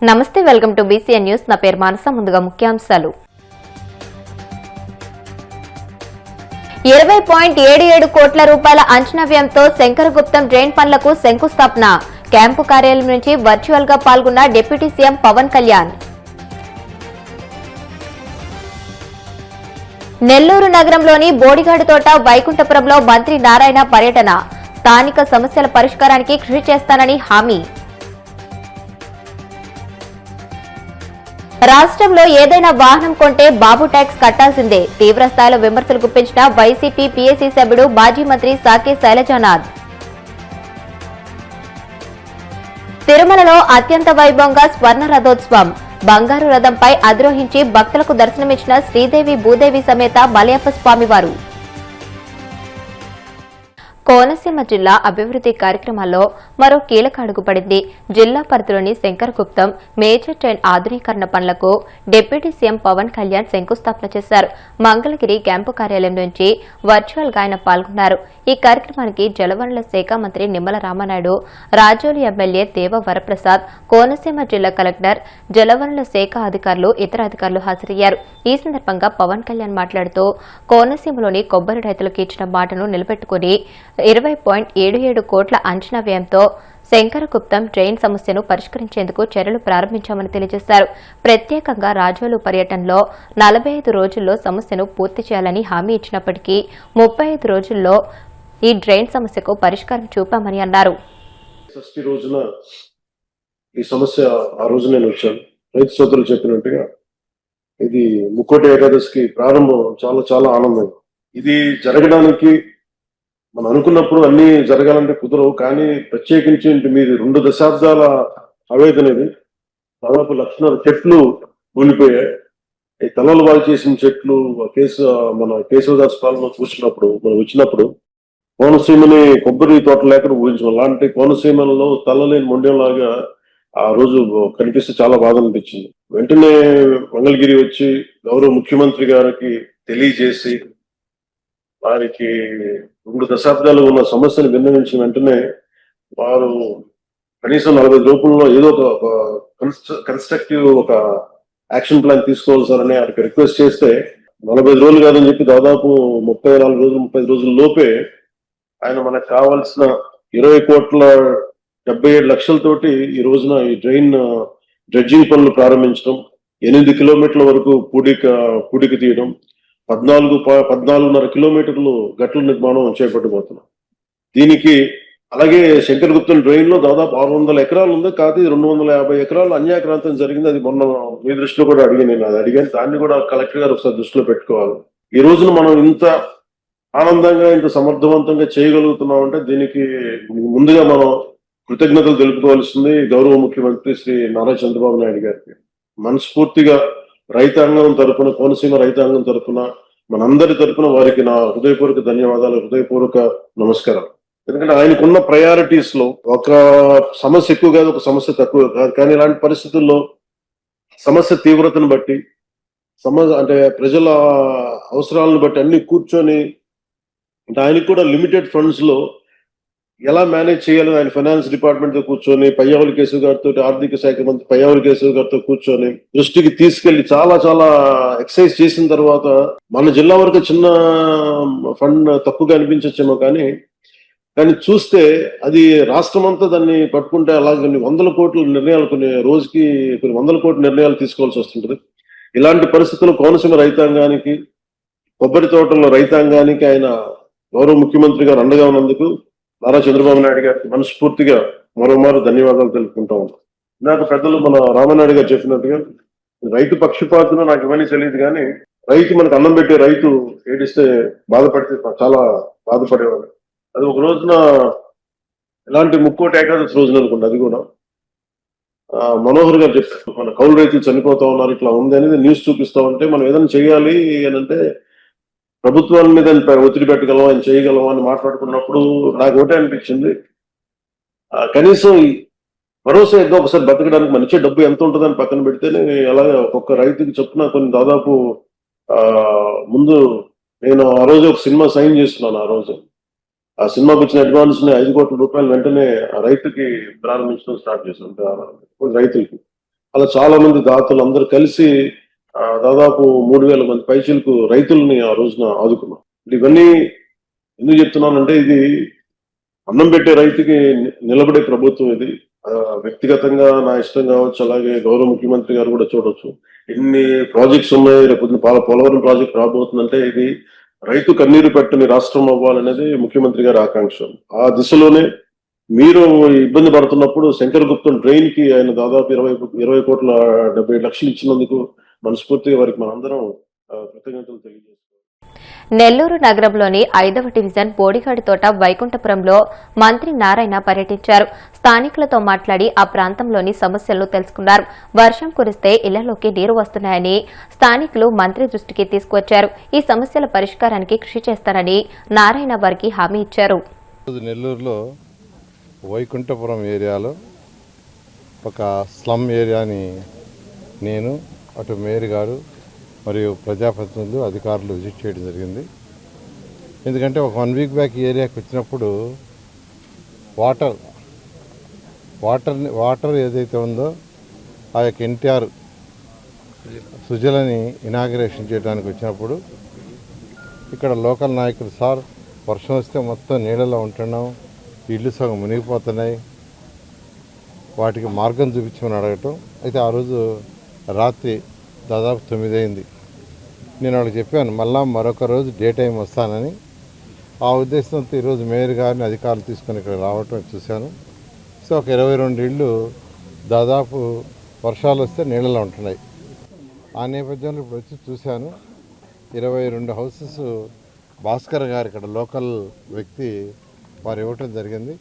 నమస్తే, welcome to BCN news. నా పేరు మానస. ముందుగా ముఖ్యాంశాలు. 20.77 కోట్ల రూపాయల అంచనా వ్యయంతో శంకరగుప్తం డ్రైన్ పనులకు శంకుస్థాపన. క్యాంపు కార్యాలయం నుంచి వర్చువల్ గా పాల్గొన్న డిప్యూటీ సీఎం పవన్ కళ్యాణ్. నెల్లూరు నగరంలోని బోడిగాడు తోట వైకుంఠపురంలో మంత్రి నారాయణ పర్యటన. స్థానిక సమస్యల పరిష్కారానికి కృషి చేస్తానని హామీ. రాష్ట్రంలో ఏదైనా వాహనం కొంటే బాబు ట్యాక్స్ కట్టాల్సిందే. తీవ్ర స్థాయిలో విమర్శలు గుప్పించిన వైసీపీ పీఏసీ సభ్యుడు మాజీ మంత్రి సాకే శైలజానాథ్. తిరుమలలో అత్యంత వైభవంగా స్వర్ణ రథోత్సవం. బంగారు రథంపై అధిరోహించి భక్తులకు దర్శనమిచ్చిన శ్రీదేవి భూదేవి సమేత మలయప్ప స్వామివారు. కోనసీమ జిల్లా అభివృద్ధి కార్యక్రమాల్లో మరో కీలక అడుగు పడింది. జిల్లా పరిధిలోని శంకరగుప్తం మేజర్ ట్రైన్ ఆధునీకరణ పనులకు డిప్యూటీ సీఎం పవన్ కళ్యాణ్ శంకుస్థాపన చేశారు. మంగళగిరి క్యాంపు కార్యాలయం నుంచి వర్చువల్ గా ఆయన పాల్గొన్నారు. ఈ కార్యక్రమానికి జలవనరుల శాఖ మంత్రి నిమ్మల రామానాయుడు, రాజోలు ఎమ్మెల్యే దేవ వరప్రసాద్, కోనసీమ జిల్లా కలెక్టర్, జలవనరుల శాఖ అధికారులు, ఇతర అధికారులు హాజరయ్యారు. ఈ సందర్భంగా పవన్ కళ్యాణ్ మాట్లాడుతూ కోనసీమలోని కొబ్బరి రైతులకు ఇచ్చిన మాటను నిలబెట్టుకుని 20.77 కోట్ల అంచనా వ్యయంతో శంకరగుప్తం డ్రైన్ సమస్యను పరిష్కరించేందుకు చర్యలు ప్రారంభించామని తెలియజేశారు. ప్రత్యేకంగా రాజోలు పర్యటనలో 45 రోజుల్లో సమస్యను పూర్తి చేయాలని హామీ ఇచ్చినప్పటికీ 35 రోజుల్లో ఈ డ్రైన్ సమస్యకు పరిష్కారం చూపామని అన్నారు. ఈ సమస్య ఆ రోజు నేను వచ్చాను. రైతు సోదరులు చెప్పినట్టుగా ఇది ముక్కోటి ఏకాదశికి ప్రారంభం చాలా చాలా ఆనందం. ఇది జరగడానికి మనం అనుకున్నప్పుడు అన్ని జరగాలంటే కుదరవు. కానీ ప్రత్యేకించి మీది 2 దశాబ్దాల ఆవేదన. ఇది దాదాపు 1,00,000 చెట్లు కూలిపోయాయి. ఈ తలలు వాళ్ళు చేసిన చెట్లు మన కేశవదాస్ పాలన చూసినప్పుడు మనం వచ్చినప్పుడు కోనసీమని కొబ్బరి తోట లేకుండా ఊహించాం. అలాంటి కోనసీమలలో తలలేని మొండెంలాగా ఆ రోజు కనిపిస్తే చాలా బాధ అనిపించింది. వెంటనే మంగళగిరి వచ్చి గౌరవ ముఖ్యమంత్రి గారికి తెలియజేసి వారికి 2 దశాబ్దాలు ఉన్న సమస్యను విన్నవించిన వెంటనే వారు కనీసం 45 రోజుల్లో ఏదో ఒక కన్స్ట్రక్టివ్ ఒక యాక్షన్ ప్లాన్ తీసుకోవాలి సార్ అని వారికి రిక్వెస్ట్ చేస్తే 45 రోజులు కాదని చెప్పి దాదాపు 34 రోజులు 35 రోజుల లోపే ఆయన మనకు కావాల్సిన 20,77,00,000తోటి ఈ రోజున ఈ డ్రైన్ డ్రెడ్జింగ్ పనులు ప్రారంభించడం, 8 కిలోమీటర్ల వరకు పూడిక తీయడం, 14.5 కిలోమీటర్లు గట్ల నిర్మాణం చేపట్టబోతున్నాం. దీనికి అలాగే శంకరగుప్తం డ్రైన్ లో దాదాపు 600 ఎకరాలు ఉంది. కాదు 250 ఎకరాలు అన్యాక్రాంతం జరిగింది. అది మొన్న మీ దృష్టిలో కూడా నేను అడిగాను. దాన్ని కూడా కలెక్టర్ గారు ఒకసారి దృష్టిలో పెట్టుకోవాలి. ఈ రోజున మనం ఇంత ఆనందంగా ఇంత సమర్థవంతంగా చేయగలుగుతున్నాం అంటే దీనికి ముందుగా మనం కృతజ్ఞతలు తెలుపుకోవాల్సింది గౌరవ ముఖ్యమంత్రి శ్రీ నారా చంద్రబాబు నాయుడు గారికి. మనస్ఫూర్తిగా రైతాంగం తరపున, కోనసీమ రైతాంగం తరపున, మనందరి తరపున వారికి నా హృదయపూర్వక ధన్యవాదాలు, హృదయపూర్వక నమస్కారం. ఎందుకంటే ఆయనకున్న ప్రయారిటీస్ లో ఒక సమస్య ఎక్కువ కాదు, ఒక సమస్య తక్కువ కాదు. కానీ ఇలాంటి పరిస్థితుల్లో సమస్య తీవ్రతను బట్టి అంటే ప్రజల అవసరాలను బట్టి అన్ని కూర్చొని, అంటే ఆయనకు కూడా లిమిటెడ్ ఫండ్స్ లో ఎలా మేనేజ్ చేయాలని ఆయన ఫైనాన్స్ డిపార్ట్మెంట్ తో కూర్చొని పయ్యావుల కేశవ్ గారితో, ఆర్థిక శాఖ మంత్రి పయ్యావుల కేశవ్ గారితో కూర్చొని దృష్టికి తీసుకెళ్లి చాలా చాలా ఎక్సర్సైజ్ చేసిన తర్వాత మన జిల్లా వరకు చిన్న ఫండ్ తక్కువగా అనిపించచ్చేమో, కానీ చూస్తే అది రాష్ట్రం అంతా దాన్ని పట్టుకుంటే అలాగే 100 కోట్ల నిర్ణయాలు, కొన్ని రోజుకి కొన్ని 100 కోట్ల నిర్ణయాలు తీసుకోవాల్సి వస్తుంటది. ఇలాంటి పరిస్థితుల్లో కోనసీమ రైతాంగానికి, కొబ్బరి తోటల్లో రైతాంగానికి ఆయన గౌరవ ముఖ్యమంత్రి గారు అండగా ఉన్నందుకు నారా చంద్రబాబు నాయుడు గారికి మనస్ఫూర్తిగా మరోమారు ధన్యవాదాలు తెలుపుకుంటా ఉన్నాం. నాకు పెద్దలు మన రామనాయుడు గారు చెప్పినట్టుగా రైతు పక్షపాతులు నాకు ఇవన్నీ తెలియదు, కానీ రైతు మనకు అన్నం పెట్టే రైతు ఏడిస్తే బాధపడితే చాలా బాధపడేవాడు. అది ఒక రోజున ఎలాంటి ముక్కోటి ఏకాదశి రోజున అనుకోండి, అది కూడా మనోహర్ గారు చెప్పారు, మన కౌలు రైతులు చనిపోతా ఉన్నారు, ఇట్లా ఉంది అనేది న్యూస్ చూపిస్తా ఉంటే మనం ఏదైనా చేయాలి అని అంటే ప్రభుత్వాల మీద ఒత్తిడి పెట్టగలం, ఆయన చేయగలం అని మాట్లాడుకున్నప్పుడు నాకు ఒకటే అనిపించింది, కనీసం భరోసా ఏదో ఒకసారి బతకడానికి మన ఇచ్చే డబ్బు ఎంత ఉంటుందని పక్కన పెడితేనే అలాగే ఒక్కొక్క రైతుకి చొప్పున కొన్ని దాదాపు ముందు నేను ఆ రోజు ఒక సినిమా సైన్ చేస్తున్నాను. ఆ రోజు ఆ సినిమాకి వచ్చిన అడ్వాన్స్ ని 5 కోట్ల రూపాయలు వెంటనే ఆ రైతుకి ప్రారంభించడం స్టార్ట్ చేశాం. రైతులకి అలా చాలా మంది దాతలు అందరూ కలిసి దాదాపు 3,000 మంది పైచీలకు రైతుల్ని ఆ రోజున ఆదుకున్నాం. ఇవన్నీ ఎందుకు చెప్తున్నానంటే, ఇది అన్నం పెట్టే రైతుకి నిలబడే ప్రభుత్వం ఇది. వ్యక్తిగతంగా నా ఇష్టం కావచ్చు, అలాగే గౌరవ ముఖ్యమంత్రి గారు కూడా చూడొచ్చు. ఎన్ని ప్రాజెక్ట్స్ ఉన్నాయి, రేపు పోలవరం ప్రాజెక్ట్ రాబోతుందంటే ఇది రైతు కన్నీరు పెట్టని రాష్ట్రం అవ్వాలనేది ముఖ్యమంత్రి గారి ఆకాంక్ష. ఆ దిశలోనే మీరు ఇబ్బంది పడుతున్నప్పుడు శంకరగుప్తం ట్రైన్ కి ఆయన దాదాపు 20 కోట్ల 70 లక్షలు ఇచ్చినందుకు మనస్ఫూర్తిగా వారికి మనందరం కృతజ్ఞతలు తెలియజేస్తాం. నెల్లూరు నగరంలోని 5వ డివిజన్ బోడిగాడి తోట వైకుంఠపురంలో మంత్రి నారాయణ పర్యటించారు. స్థానికులతో మాట్లాడి ఆ ప్రాంతంలోని సమస్యలను తెలుసుకున్నారు. వర్షం కురిస్తే ఇళ్లలోకి నీరు వస్తున్నాయని స్థానికులు మంత్రి దృష్టికి తీసుకువచ్చారు. ఈ సమస్యల పరిష్కారానికి కృషి చేస్తారని నారాయణ వారికి హామీ ఇచ్చారు. నెల్లూరులో వైకుంఠపురం ఏరియాలో ఒక స్లమ్ ఏరియాని నేను, అటు మేయర్ గారు మరియు ప్రజాప్రతినిధులు, అధికారులు విజిట్ చేయడం జరిగింది. ఎందుకంటే ఒక 1 వీక్ బ్యాక్ ఈ ఏరియాకి వచ్చినప్పుడు వాటర్ ఏదైతే ఉందో ఆ యొక్క ఎన్టీఆర్ సుజలని ఇనాగ్రేషన్ చేయడానికి వచ్చినప్పుడు ఇక్కడ లోకల్ నాయకులు, సార్ వర్షం వస్తే మొత్తం నీళ్ళలో ఉంటున్నాం, ఇళ్ళు సగం మునిగిపోతున్నాయి, వాటికి మార్గం చూపించమని అడగటం. అయితే ఆ రోజు రాత్రి దాదాపు 9 అయింది. నేను వాళ్ళకి చెప్పాను మరొక రోజు డే టైం వస్తానని. ఆ ఉద్దేశంతో ఈరోజు మేయర్ గారిని అధికారులు తీసుకొని ఇక్కడ రావటం చూశాను. సో ఒక 22 ఇళ్ళు దాదాపు వర్షాలు వస్తే నీళ్ళలో ఉంటున్నాయి. ఆ నేపథ్యంలో ఇప్పుడు వచ్చి చూశాను, 22 హౌసెస్ భాస్కర్ గారు ఇక్కడ లోకల్ వ్యక్తి వారు ఇవ్వటం జరిగింది.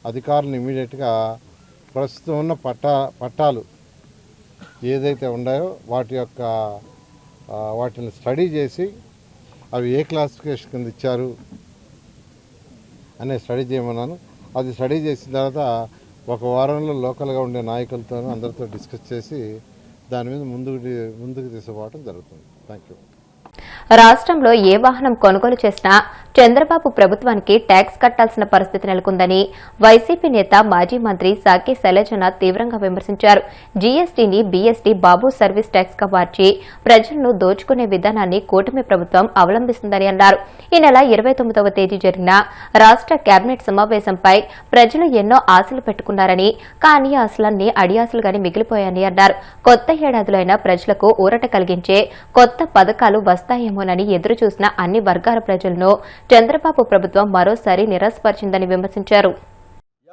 అధికారులు ఇమీడియట్గా ప్రస్తుతం ఉన్న పట్టాలు ఏదైతే ఉన్నాయో వాటిని స్టడీ చేసి అవి ఏ క్లాసిఫికేషన్ కింద ఇచ్చారు అనే స్టడీ చేయమన్నాను. అది స్టడీ చేసిన తర్వాత ఒక వారంలో లోకల్గా ఉండే నాయకులతో అందరితో డిస్కస్ చేసి దాని మీద ముందుకు తీసుకుపోవడం జరుగుతుంది. Thank you. రాష్ట్రంలో ఏ వాహనం కొనుగోలు చేసినా చంద్రబాబు ప్రభుత్వానికి ట్యాక్స్ కట్టాల్సిన పరిస్థితి నెలకొందని వైసీపీ నేత మాజీ మంత్రి సాకే శైలజనాథ్ తీవ్రంగా విమర్శించారు. జీఎస్టీని బీఎస్టీ బాబు సర్వీస్ ట్యాక్స్ గా మార్చి ప్రజలను దోచుకునే విధానాన్ని కూటమి ప్రభుత్వం అవలంబిస్తుందని అన్నారు. ఈ నెల 29వ తేదీ జరిగిన రాష్ట్ర కేబినెట్ సమావేశంపై ప్రజలు ఎన్నో ఆశలు పెట్టుకున్నారని, కానీ ఆశలన్నీ అడియాశలుగానే మిగిలిపోయాయని అన్నారు. కొత్త ఏడాదిలో అయినా ప్రజలకు ఊరట కలిగించే కొత్త పథకాలు వస్తాయేమోనని ఎదురుచూసిన అన్ని వర్గాల ప్రజలను చంద్రబాబు ప్రభుత్వం మరోసారి నిరాశపరిచిందని విమర్శించారు.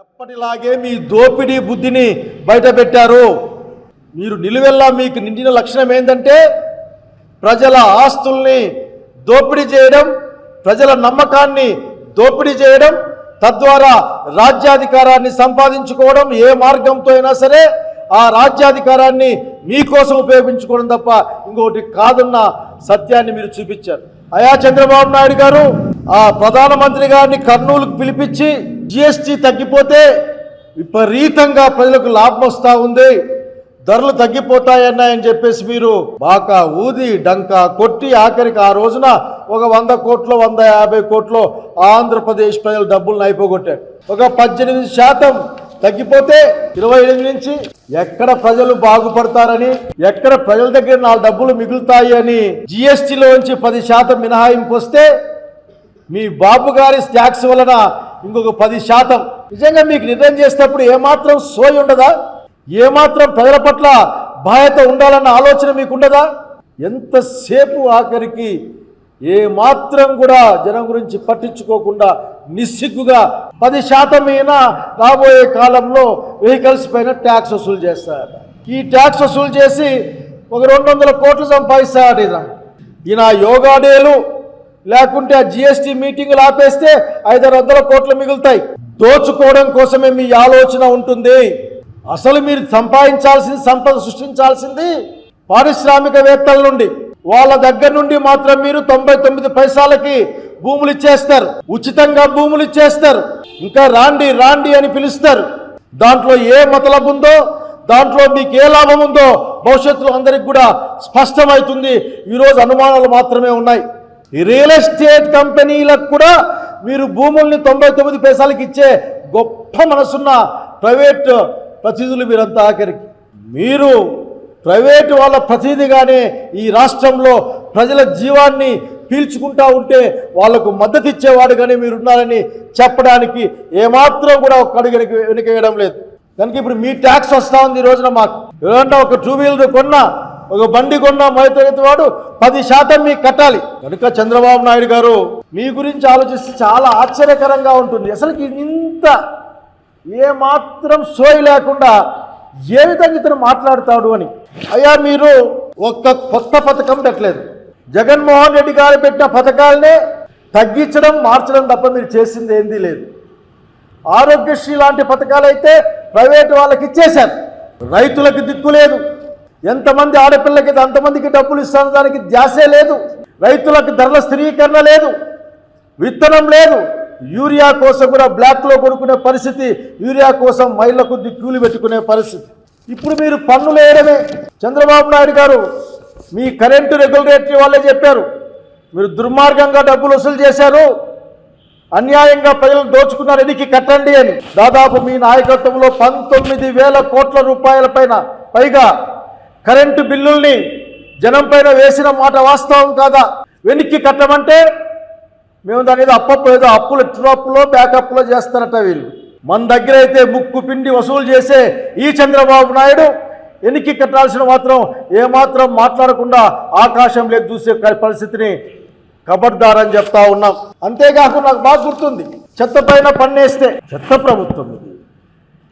ఎప్పటిలాగే మీ దోపిడీ బుద్ధిని బయటపెట్టారు. మీరు నిలువెల్లా మీకు నిండిన లక్షణం ఏంటంటే ప్రజల ఆస్తుల్ని దోపిడీ చేయడం, ప్రజల నమ్మకాన్ని దోపిడీ చేయడం, తద్వారా రాజ్యాధికారాన్ని సంపాదించుకోవడం. ఏ మార్గంతో అయినా సరే ఆ రాజ్యాధికారాన్ని మీకోసం ఉపయోగించుకోవడం తప్ప ఇంకొకటి కాదన్న సత్యాన్ని మీరు చూపించారు. అయా చంద్రబాబు నాయుడు గారు ఆ ప్రధానమంత్రి గారిని కర్నూలుకు పిలిపించి జిఎస్టీ తగ్గిపోతే విపరీతంగా ప్రజలకు లాభం వస్తూ ఉంది, ధరలు తగ్గిపోతాయన్నాయని చెప్పేసి మీరు బాగా ఊది డంకా కొట్టి ఆఖరికి ఆ రోజున ఒక 100 కోట్లు 150 కోట్లు ఆంధ్రప్రదేశ్ ప్రజలు డబ్బులను అయిపోగొట్టారు. ఒక 18% తగ్గిపోతే 28 నుంచి ఎక్కడ ప్రజలు బాగుపడతారని, ఎక్కడ ప్రజల దగ్గర 4 డబ్బులు మిగులుతాయి అని జిఎస్టీలోంచి 10% మినహాయింపు వస్తే మీ బాబు గారి ట్యాక్స్ వలన ఇంకొక 10%. నిజంగా మీకు నిర్ణయం చేసేటప్పుడు ఏమాత్రం సోయి ఉండదా? ఏమాత్రం ప్రజల పట్ల బాధ్యత ఉండాలన్న ఆలోచన మీకు ఉండదా? ఎంతసేపు ఆఖరికి ఏమాత్రం కూడా జనం గురించి పట్టించుకోకుండా నిస్సిగ్గుగా 10% అయినా రాబోయే కాలంలో వెహికల్స్ పైన ట్యాక్స్ వసూలు చేస్తారు. ఈ ట్యాక్స్ వసూలు చేసి ఒక 200 కోట్లు సంపాదిస్తాడు. ఈయన యోగా డేలు లేకుంటే ఆ జిఎస్టీ మీటింగులు ఆపేస్తే 500 కోట్లు మిగులుతాయి. దోచుకోవడం కోసమే మీ ఆలోచన ఉంటుంది. అసలు మీరు సంపాదించాల్సింది, సంపద సృష్టించాల్సింది పారిశ్రామికవేత్తల నుండి. వాళ్ళ దగ్గర నుండి మాత్రం మీరు 99 పైసలకి భూములు ఇచ్చేస్తారు, ఉచితంగా భూములు ఇచ్చేస్తారు, ఇంకా రాండి రాండి అని పిలుస్తారు. దాంట్లో ఏ మతలబు ఉందో, దాంట్లో మీకు ఏ లాభం ఉందో భవిష్యత్తులో అందరికి కూడా స్పష్టమవుతుంది. ఈరోజు అనుమానాలు మాత్రమే ఉన్నాయి. ఈ రియల్ ఎస్టేట్ కంపెనీలకు కూడా మీరు భూముల్ని 99 పైసలకి ఇచ్చే గొప్ప మనసున్న ప్రైవేట్ ప్రతినిధులు మీరంతా. ఆఖరికి మీరు ప్రైవేటు వాళ్ళ ప్రతినిధిగానే ఈ రాష్ట్రంలో ప్రజల జీవాన్ని పీల్చుకుంటా ఉంటే వాళ్లకు మద్దతు ఇచ్చేవాడు కానీ మీరు ఉన్నారని చెప్పడానికి ఏమాత్రం కూడా ఒక అడుగు వెనుకేయడం లేదు. కనుక ఇప్పుడు మీ ట్యాక్స్ వస్తూ ఉంది ఈ రోజున. మాకు ఏమన్నా ఒక 2 వీలర్ కొన్నా, ఒక బండి కొన్నా మధ్యతరగతి వాడు 10% మీకు కట్టాలి. కనుక చంద్రబాబు నాయుడు గారు మీ గురించి ఆలోచిస్తే చాలా ఆశ్చర్యకరంగా ఉంటుంది. అసలుకి ఇంత ఏమాత్రం సోయి లేకుండా ఏ విధంగా ఇతను మాట్లాడతాడు అని. అయ్యా, మీరు ఒక్క కొత్త పథకం పెట్టలేదు. జగన్మోహన్ రెడ్డి గారు పెట్టిన పథకాలనే తగ్గించడం, మార్చడం తప్ప మీరు చేసింది ఏందీ లేదు. ఆరోగ్యశ్రీ లాంటి పథకాలు అయితే ప్రైవేటు వాళ్ళకి ఇచ్చేశారు. రైతులకు దిక్కు లేదు. ఎంతమంది ఆడపిల్లకి అంతమందికి డబ్బులు ఇస్తాను, దానికి ధ్యాసే లేదు. రైతులకు ధరల స్థిరీకరణ లేదు, విత్తనం లేదు. యూరియా కోసం కూడా బ్లాక్లో కొనుక్కునే పరిస్థితి, యూరియా కోసం మైళ్లకు దిక్కులు పెట్టుకునే పరిస్థితి. ఇప్పుడు మీరు పన్నులు వేయడమే. చంద్రబాబు నాయుడు గారు మీ కరెంటు రెగ్యులేటరీ వాళ్ళే చెప్పారు, మీరు దుర్మార్గంగా డబ్బులు వసూలు చేశారు, అన్యాయంగా ప్రజలను దోచుకున్నారు, ఎన్నికి కట్టండి అని. దాదాపు మీ నాయకత్వంలో 19,000 కోట్ల రూపాయల పైగా కరెంటు బిల్లుల్ని జనం పైన వేసిన మాట వాస్తవం కాదా? వెనక్కి కట్టమంటే మేము దాని మీద ఏదో అప్పులు ట్రప్పులో బ్యాకప్లో చేస్తారట వీళ్ళు. మన దగ్గర అయితే ముక్కు పిండి వసూలు చేసే ఈ చంద్రబాబు నాయుడు వెనక్కి కట్టాల్సిన మాత్రం ఏమాత్రం మాట్లాడకుండా ఆకాశంలోకి చూసే పరిస్థితిని కబడ్దారని చెప్తా ఉన్నాం. అంతేకాకుండా నాకు బాగా గుర్తుంది, చెత్త పైన పన్నేస్తే చెత్త ప్రభుత్వం ఇది,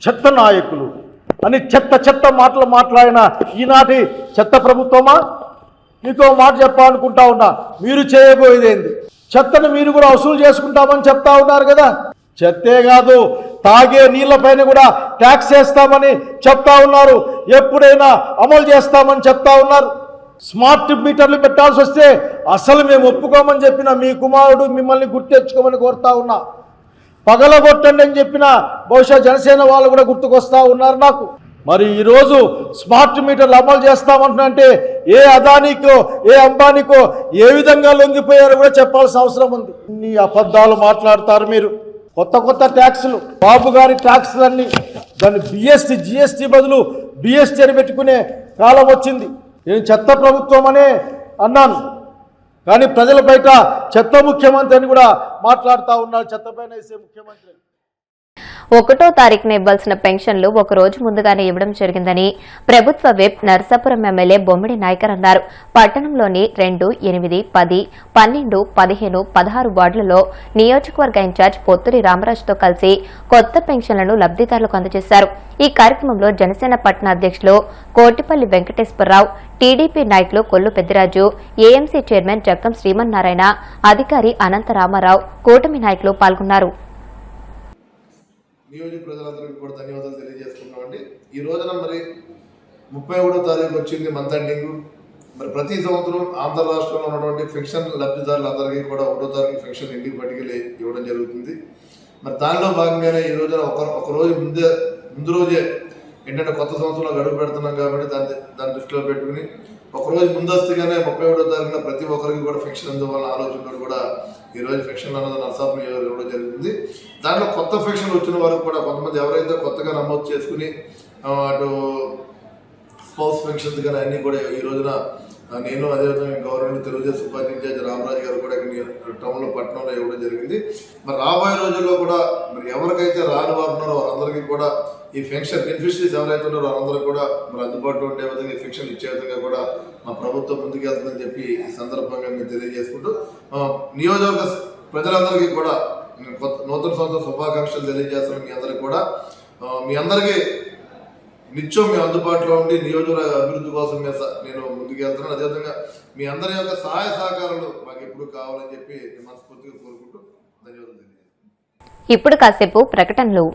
చెత్త నాయకులు అని చెత్త మాటలు మాట్లాడిన ఈనాటి చెత్త ప్రభుత్వమా? మీతో మాట చెప్పాలనుకుంటా ఉన్నా, మీరు చేయబోయేదేంది? చెత్తను మీరు కూడా వసూలు చేసుకుంటామని చెప్తా ఉన్నారు కదా. చెత్తే కాదు, తాగే నీళ్లపైన కూడా ట్యాక్స్ వేస్తామని చెప్తా ఉన్నారు, ఎప్పుడైనా అమలు చేస్తామని చెప్తా ఉన్నారు. స్మార్ట్ మీటర్లు పెట్టాల్సి వస్తే అసలు మేము ఒప్పుకోమని చెప్పిన మీ కుమారుడు మిమ్మల్ని గుర్తెచ్చుకోమని కోరుతా ఉన్నా. పగలగొట్టండి అని చెప్పిన బహుశా జనసేన వాళ్ళు కూడా గుర్తుకొస్తా ఉన్నారు నాకు. మరి ఈరోజు స్మార్ట్ మీటర్లు అమలు చేస్తామంటున్నంటే ఏ అదానికో ఏ అంబానీకో ఏ విధంగా లొంగిపోయారో కూడా చెప్పాల్సిన అవసరం ఉంది. ఇన్ని అబద్ధాలు మాట్లాడతారు మీరు. కొత్త ట్యాక్సులు, బాబు గారి ట్యాక్సులన్నీ దాన్ని జిఎస్టీ బదులు బిఎస్టీ అని పెట్టుకునే కాలం వచ్చింది. నేను చెత్త ప్రభుత్వం అనే అన్నాను, కానీ ప్రజల బయట చెత్త ముఖ్యమంత్రి అని కూడా మాట్లాడుతూ ఉన్నారు. చెత్త పైన వేసే ముఖ్యమంత్రి. 1వ తారీఖున ఇవ్వాల్సిన పెన్షన్లు ఒక రోజు ముందుగానే ఇవ్వడం జరిగిందని ప్రభుత్వ విప్ నర్సాపురం ఎమ్మెల్యే బొమ్మిడి నాయకర్ అన్నారు. పట్టణంలోని 2, 8, 10, 12, 15, 16 వార్డులలో నియోజకవర్గ ఇన్ఛార్జ్ పొత్తురి రామరాజుతో కలిసి కొత్త పెన్షన్లను లబ్దిదారులకు అందజేశారు. ఈ కార్యక్రమంలో జనసేన పట్టణ అధ్యక్షులు కోటిపల్లి వెంకటేశ్వరరావు, టీడీపీ నాయకులు కొల్లు పెద్దిరాజు, ఏఎంసీ చైర్మన్ జక్కం శ్రీమన్నారాయణ, అధికారి అనంత రామారావు, కూటమి నాయకులు పాల్గొన్నారు. నియోజక ప్రజలందరికీ కూడా ధన్యవాదాలు తెలియజేసుకున్నామండి. ఈ రోజున మరి 31వ తారీఖు వచ్చింది మంత్ ఎండింగ్. మరి ప్రతి సంవత్సరం ఆంధ్ర రాష్ట్రంలో ఉన్నటువంటి పెన్షన్ లబ్ధిదారులందరికీ కూడా 1వ తారీఖు పెన్షన్ ఇంటికి పట్టుకెళ్ళి ఇవ్వడం జరుగుతుంది. మరి దానిలో భాగంగానే ఈ రోజున ఒక రోజు ముందు రోజే ఏంటంటే కొత్త సంవత్సరంలో గడువు పెడుతున్నాం కాబట్టి దాన్ని దృష్టిలో పెట్టుకుని ఒకరోజు ముందస్తుగానే 31వ తారీఖున ప్రతి ఒక్కరికి కూడా పెన్షన్ అందువల్ల ఆలోచనలు కూడా ఈరోజు పెన్షన్ అన్నది నర్సాపురం ఇవ్వడం జరుగుతుంది. దాంట్లో కొత్త పెన్షన్ వచ్చిన వరకు కూడా కొంతమంది ఎవరైతే కొత్తగా నమోదు చేసుకుని అటు స్పౌస్ పెన్షన్స్ కానీ అన్నీ కూడా ఈ రోజున నేను అదేవిధంగా government Telugu Desam party in charge Ramaraju గారు కూడా టౌన్లో పట్టణంలో ఇవ్వడం జరిగింది. మరి రాబోయే రోజుల్లో కూడా మరి ఎవరికైతే రాని వారు ఉన్నారో వారందరికీ కూడా ఈ పెన్షన్ బెనిఫిషరీస్ ఎవరైతే ఉన్నారో వారందరూ కూడా మరి అందుబాటులో ఉండే విధంగా ఈ పెన్షన్ ఇచ్చే విధంగా కూడా మా ప్రభుత్వం ముందుకెళ్తుందని చెప్పి ఈ సందర్భంగా మేము తెలియజేసుకుంటూ నియోజకవర్గ ప్రజలందరికీ కూడా నూతన సంవత్సర శుభాకాంక్షలు తెలియజేస్తున్నాం. మీ అందరికీ నిత్యం మీ అందుబాటులో ఉండి నియోజకవర్గ అభివృద్ధి కోసం నేను ముందుకెళ్తున్నాను. అదేవిధంగా మీ అందరి యొక్క సహాయ సహకారాలు మాకు ఎప్పుడు కావాలని చెప్పి మనస్ఫూర్తిగా కోరుకుంటూ ధన్యవాదాలు తెలియజేస్తున్నాను. ఇప్పుడు కాసేపు ప్రకటనలు.